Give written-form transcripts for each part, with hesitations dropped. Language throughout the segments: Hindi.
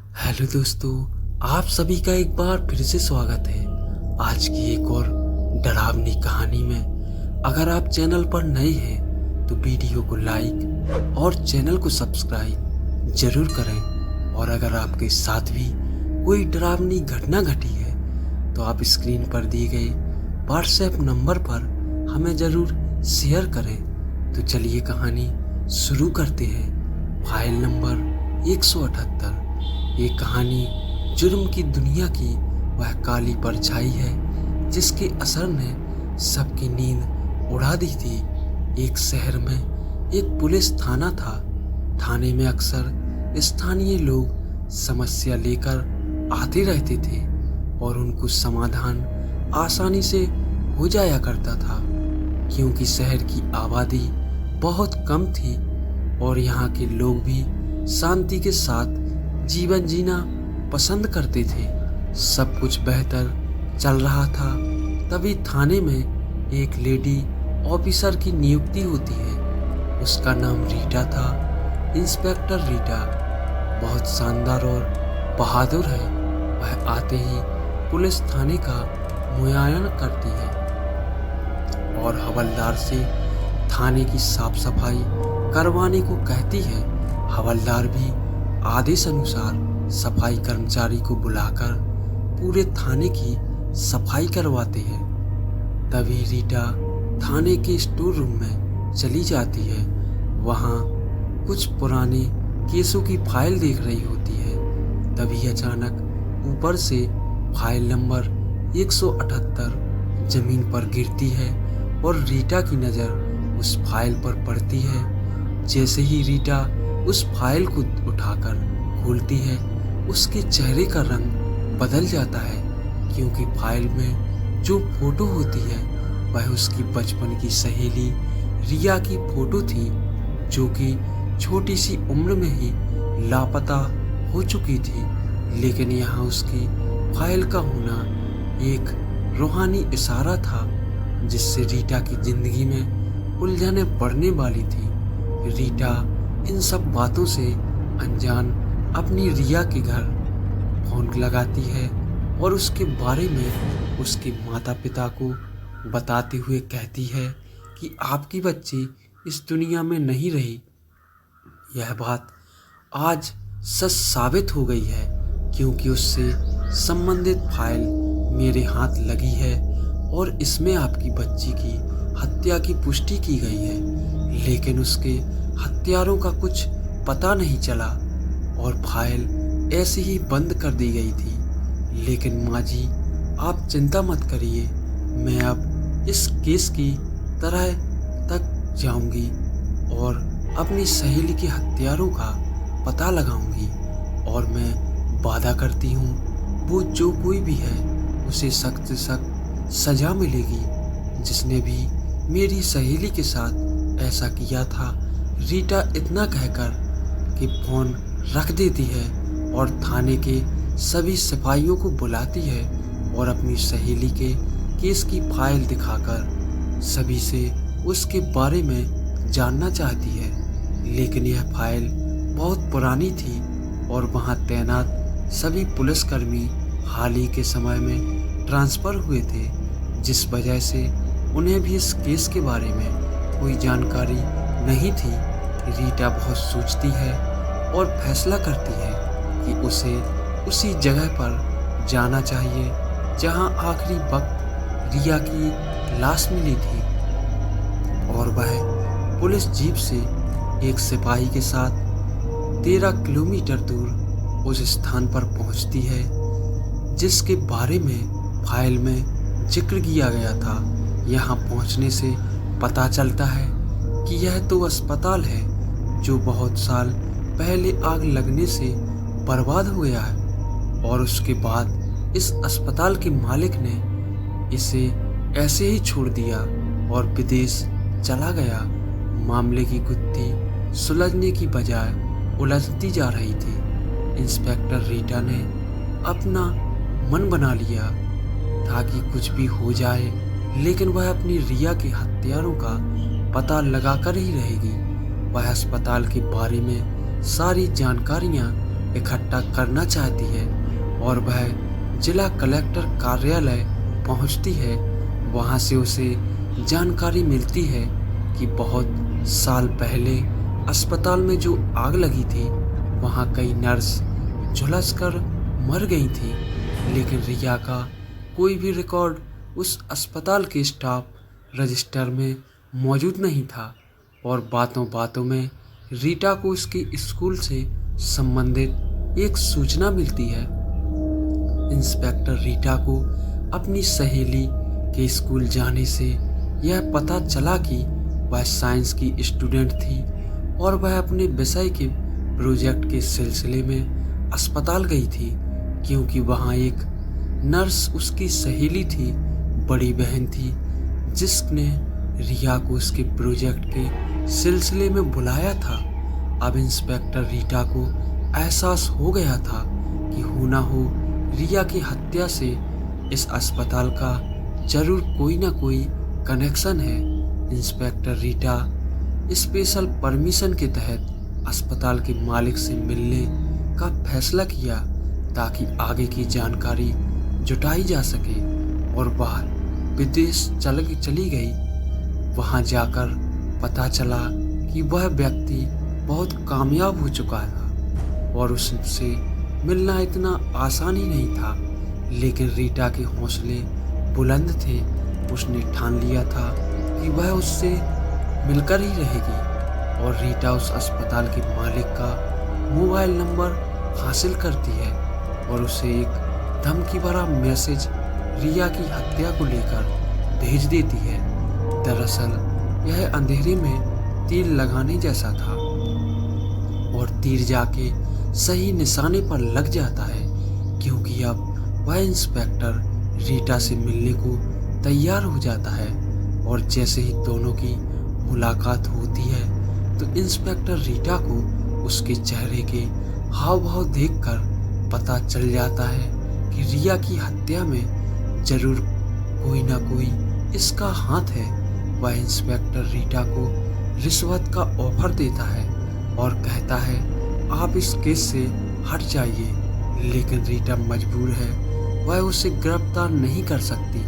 हेलो दोस्तों, आप सभी का एक बार फिर से स्वागत है आज की एक और डरावनी कहानी में। अगर आप चैनल पर नए हैं तो वीडियो को लाइक और चैनल को सब्सक्राइब जरूर करें। और अगर आपके साथ भी कोई डरावनी घटना घटी है तो आप स्क्रीन पर दिए गए व्हाट्सएप नंबर पर हमें ज़रूर शेयर करें। तो चलिए कहानी शुरू करते हैं। File number 178। ये कहानी जुर्म की दुनिया की वह काली परछाई है जिसके असर ने सबकी नींद उड़ा दी थी। एक शहर में एक पुलिस थाना था। थाने में अक्सर स्थानीय लोग समस्या लेकर आते रहते थे और उनको समाधान आसानी से हो जाया करता था, क्योंकि शहर की आबादी बहुत कम थी और यहाँ के लोग भी शांति के साथ जीवन जीना पसंद करते थे। सब कुछ बेहतर चल रहा था। तभी थाने में एक लेडी ऑफिसर की नियुक्ति होती है। उसका नाम रीटा था, इंस्पेक्टर रीटा। बहुत शानदार और बहादुर है। वह आते ही पुलिस थाने का मुआयना करती है और हवलदार से थाने की साफ सफाई करवाने को कहती है। हवलदार भी आदेश अनुसार सफाई कर्मचारी को बुलाकर पूरे थाने की सफाई करवाते हैं। तभी रीटा थाने के स्टोर रूम में चली जाती है। वहाँ कुछ पुराने केसों की फाइल देख रही होती है। तभी अचानक ऊपर से फाइल नंबर 178 जमीन पर गिरती है और रीटा की नज़र उस फाइल पर पड़ती है। जैसे ही रीटा उस फाइल को उठाकर खोलती है, उसके चेहरे का रंग बदल जाता है, क्योंकि फाइल में जो फोटो होती है वह उसकी बचपन की सहेली रिया की फोटो थी, जो कि छोटी सी उम्र में ही लापता हो चुकी थी। लेकिन यहाँ उसकी फाइल का होना एक रूहानी इशारा था जिससे रीटा की जिंदगी में उलझनें बढ़ने वाली थी। रीटा इन सब बातों से अनजान अपनी रिया के घर फोन लगाती है और उसके बारे में उसके माता पिता को बताते हुए कहती है कि आपकी बच्ची इस दुनिया में नहीं रही। यह बात आज सच साबित हो गई है, क्योंकि उससे संबंधित फाइल मेरे हाथ लगी है और इसमें आपकी बच्ची की हत्या की पुष्टि की गई है। लेकिन उसके हत्यारों का कुछ पता नहीं चला और फाइल ऐसे ही बंद कर दी गई थी। लेकिन माँ जी, आप चिंता मत करिए, मैं अब इस केस की तरह तक जाऊंगी और अपनी सहेली के हत्यारों का पता लगाऊंगी। और मैं वादा करती हूँ वो जो कोई भी है उसे सख्त से सख्त सजा मिलेगी, जिसने भी मेरी सहेली के साथ ऐसा किया था। रीटा इतना कहकर कि फोन रख देती है और थाने के सभी सिपाहियों को बुलाती है और अपनी सहेली के केस की फाइल दिखाकर सभी से उसके बारे में जानना चाहती है। लेकिन यह फाइल बहुत पुरानी थी और वहां तैनात सभी पुलिसकर्मी हाल ही के समय में ट्रांसफ़र हुए थे, जिस वजह से उन्हें भी इस केस के बारे में कोई जानकारी नहीं थी। रीटा बहुत सोचती है और फैसला करती है कि उसे उसी जगह पर जाना चाहिए जहां आखिरी वक्त रिया की लाश मिली थी। और वह पुलिस जीप से एक सिपाही के साथ 13 किलोमीटर दूर उस स्थान पर पहुंचती है जिसके बारे में फाइल में जिक्र किया गया था। यहां पहुंचने से पता चलता है कि यह तो अस्पताल है जो बहुत साल पहले आग लगने से बर्बाद हो गया है और उसके बाद इस अस्पताल के मालिक ने इसे ऐसे ही छोड़ दिया और विदेश चला गया। मामले की गुत्थी सुलझने की बजाय उलझती जा रही थी। इंस्पेक्टर रीटा ने अपना मन बना लिया था कि कुछ भी हो जाए, लेकिन वह अपनी रिया के हत्यारों का पता लगाकर ही रहेगी। वह अस्पताल के बारे में सारी जानकारियां इकट्ठा करना चाहती है और वह जिला कलेक्टर कार्यालय पहुंचती है। वहां से उसे जानकारी मिलती है कि बहुत साल पहले अस्पताल में जो आग लगी थी वहां कई नर्स झुलसकर मर गई थी, लेकिन रिया का कोई भी रिकॉर्ड उस अस्पताल के स्टाफ रजिस्टर में मौजूद नहीं था। और बातों बातों में रीटा को उसके स्कूल से संबंधित एक सूचना मिलती है। इंस्पेक्टर रीटा को अपनी सहेली के स्कूल जाने से यह पता चला कि वह साइंस की स्टूडेंट थी और वह अपने विषय के प्रोजेक्ट के सिलसिले में अस्पताल गई थी, क्योंकि वहाँ एक नर्स उसकी सहेली थी, बड़ी बहन थी, जिसने रिया को उसके प्रोजेक्ट के सिलसिले में बुलाया था। अब इंस्पेक्टर रीटा को एहसास हो गया था कि हो ना हो रिया की हत्या से इस अस्पताल का जरूर कोई ना कोई कनेक्शन है। इंस्पेक्टर रीटा स्पेशल परमिशन के तहत अस्पताल के मालिक से मिलने का फैसला किया ताकि आगे की जानकारी जुटाई जा सके, और वह विदेश चली गई। वहां जाकर पता चला कि वह व्यक्ति बहुत कामयाब हो चुका था और उससे मिलना इतना आसान ही नहीं था, लेकिन रीटा के हौसले बुलंद थे। उसने ठान लिया था कि वह उससे मिलकर ही रहेगी, और रीटा उस अस्पताल के मालिक का मोबाइल नंबर हासिल करती है और उसे एक धमकी भरा मैसेज रिया की हत्या को लेकर भेज देती है। दरअसल यह अंधेरे में तीर लगाने जैसा था और तीर जाके सही निशाने पर लग जाता है, क्योंकि अब वह इंस्पेक्टर रीटा से मिलने को तैयार हो जाता है। और जैसे ही दोनों की मुलाकात होती है तो इंस्पेक्टर रीटा को उसके चेहरे के हाव भाव देखकर पता चल जाता है कि रिया की हत्या में जरूर कोई ना कोई इसका हाथ है। वह इंस्पेक्टर रीटा को रिश्वत का ऑफर देता है और कहता है आप इस केस से हट जाइए, लेकिन रीटा मजबूर है। वह उसे गिरफ्तार नहीं कर सकती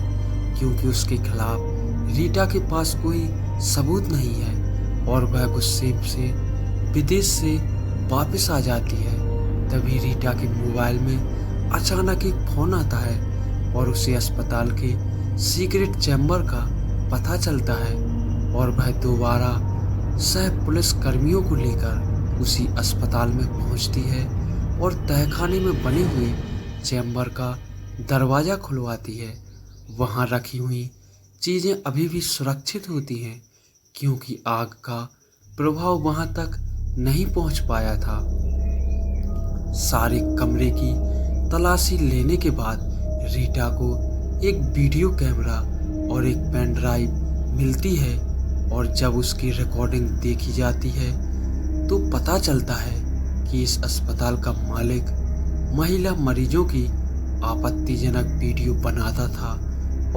क्योंकि उसके खिलाफ रीटा के पास कोई सबूत नहीं है, और वह गुस्से से विदेश से वापस आ जाती है। तभी रीटा के मोबाइल में अचानक एक फोन आता है और उसे अस्पताल के सीक्रेट चैम्बर का पता चलता है, और वह दोबारा सह पुलिस कर्मियों को लेकर उसी अस्पताल में पहुंचती है और तहखाने में बने हुए चैम्बर का दरवाज़ा खुलवाती है। वहां रखी हुई चीज़ें अभी भी सुरक्षित होती हैं, क्योंकि आग का प्रभाव वहां तक नहीं पहुंच पाया था। सारे कमरे की तलाशी लेने के बाद रीटा को एक वीडियो कैमरा और एक पेन ड्राइव मिलती है, और जब उसकी रिकॉर्डिंग देखी जाती है तो पता चलता है कि इस अस्पताल का मालिक महिला मरीजों की आपत्तिजनक वीडियो बनाता था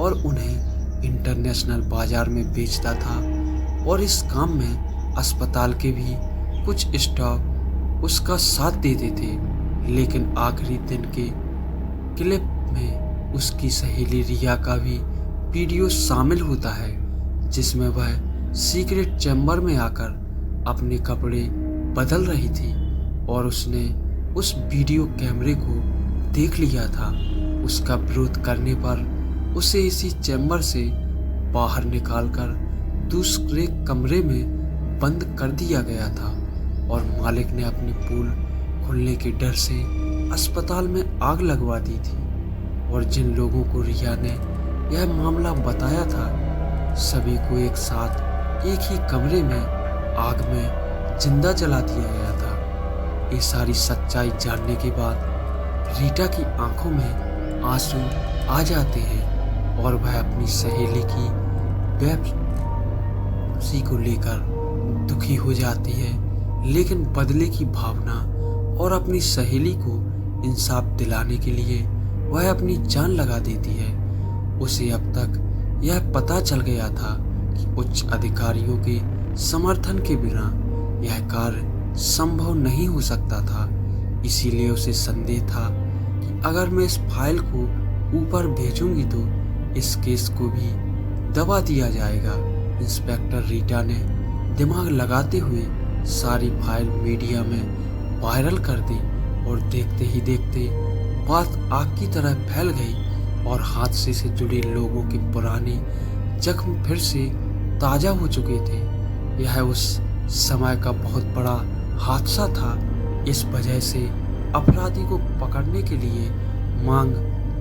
और उन्हें इंटरनेशनल बाजार में बेचता था, और इस काम में अस्पताल के भी कुछ स्टाफ उसका साथ देते थे। लेकिन आखिरी दिन के क्लिप में उसकी सहेली रिया का भी वीडियो शामिल होता है, जिसमें वह सीक्रेट चैम्बर में आकर अपने कपड़े बदल रही थी, और उसने उस वीडियो कैमरे को देख लिया था। उसका विरोध करने पर उसे इसी चैम्बर से बाहर निकालकर दूसरे कमरे में बंद कर दिया गया था, और मालिक ने अपनी पोल खुलने के डर से अस्पताल में आग लगवा दी थी। और जिन लोगों को रिया ने यह मामला बताया था, सभी को एक साथ एक ही कमरे में आग में जिंदा जला दिया गया था। ये सारी सच्चाई जानने के बाद रीटा की आंखों में आंसू आ जाते हैं, और वह अपनी सहेली की वापसी को लेकर दुखी हो जाती है, लेकिन बदले की भावना और अपनी सहेली को इंसाफ दिलाने के लिए वह अपनी जान लगा देती है। उसे अब तक यह पता चल गया था कि उच्च अधिकारियों के समर्थन के बिना यह कार्य संभव नहीं हो सकता था। इसीलिए उसे संदेह था कि अगर मैं इस फाइल को ऊपर भेजूंगी तो इस केस को भी दबा दिया जाएगा। इंस्पेक्टर रीटा ने दिमाग लगाते हुए सारी फाइल मीडिया में वायरल कर दी और देखते ही देखते बात आग की तरह फैल गई और हादसे से जुड़े लोगों के पुराने जख्म फिर से ताज़ा हो चुके थे। यह उस समय का बहुत बड़ा हादसा था। इस वजह से अपराधी को पकड़ने के लिए मांग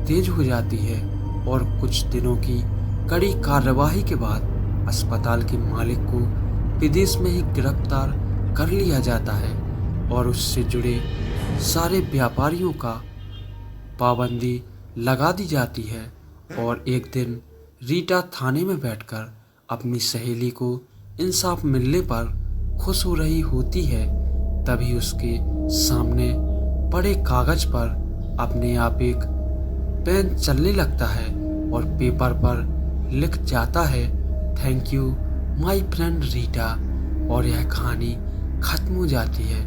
तेज हो जाती है और कुछ दिनों की कड़ी कार्यवाही के बाद अस्पताल के मालिक को विदेश में ही गिरफ्तार कर लिया जाता है और उससे जुड़े सारे व्यापारियों का पाबंदी लगा दी जाती है। और एक दिन रीटा थाने में बैठकर अपनी सहेली को इंसाफ मिलने पर खुश हो रही होती है, तभी उसके सामने पड़े कागज पर अपने आप एक पेन चलने लगता है और पेपर पर लिख जाता है, thank you my friend Rita. और यह कहानी खत्म हो जाती है।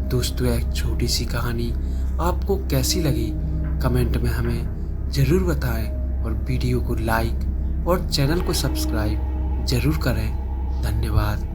दोस्तों, एक छोटी सी कहानी आपको कैसी लगी कमेंट में हमें ज़रूर बताएं और वीडियो को लाइक और चैनल को सब्सक्राइब ज़रूर करें। धन्यवाद।